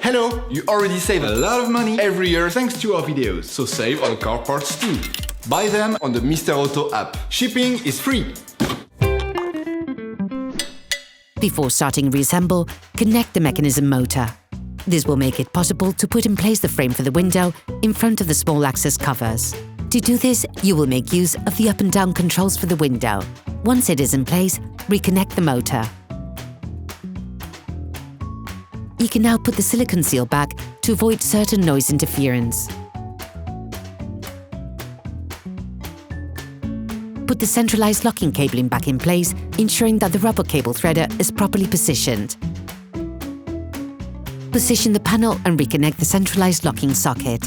Hello! You already save a lot of money every year thanks to our videos, so save on car parts too. Buy them on the Mr. Auto app. Shipping is free. Before starting reassemble, connect the mechanism motor. This will make it possible to put in place the frame for the window in front of the small access covers. To do this, you will make use of the up and down controls for the window. Once it is in place, reconnect the motor. You can now put the silicone seal back to avoid certain noise interference. Put the centralized locking cabling back in place, ensuring that the rubber cable threader is properly positioned. Position the panel and reconnect the centralized locking socket.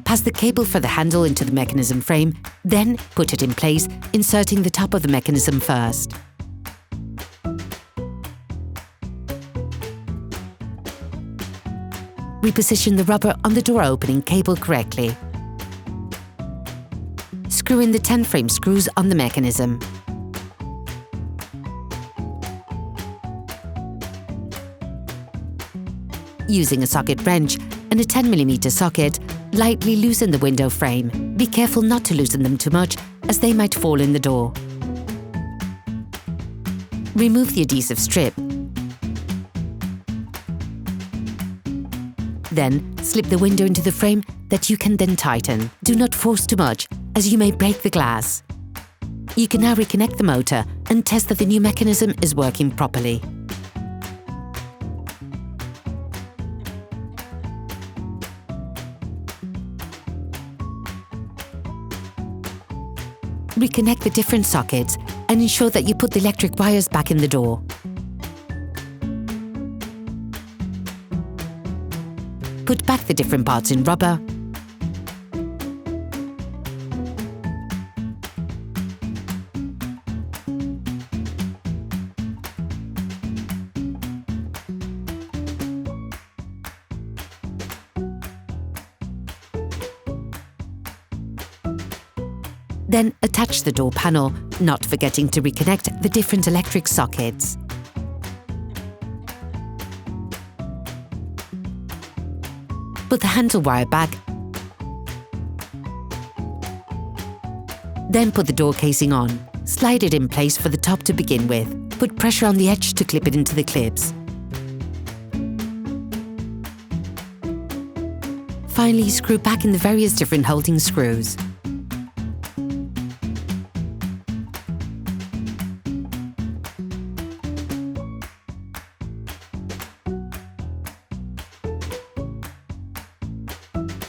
Pass the cable for the handle into the mechanism frame, then put it in place, inserting the top of the mechanism first. Reposition the rubber on the door opening cable correctly. Screw in the 10 frame screws on the mechanism. Using a socket wrench and a 10mm socket, lightly loosen the window frame. Be careful not to loosen them too much, as they might fall in the door. Remove the adhesive strip. Then, slip the window into the frame that you can then tighten. Do not force too much, as you may break the glass. You can now reconnect the motor and test that the new mechanism is working properly. Reconnect the different sockets and ensure that you put the electric wires back in the door. Put back the different parts in rubber. Then attach the door panel, not forgetting to reconnect the different electric sockets. Put the handle wire back. Then put the door casing on. Slide it in place for the top to begin with. Put pressure on the edge to clip it into the clips. Finally, screw back in the various different holding screws.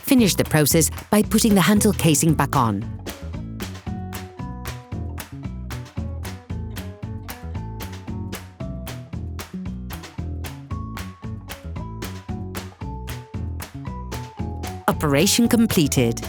Finish the process by putting the handle casing back on. Operation completed.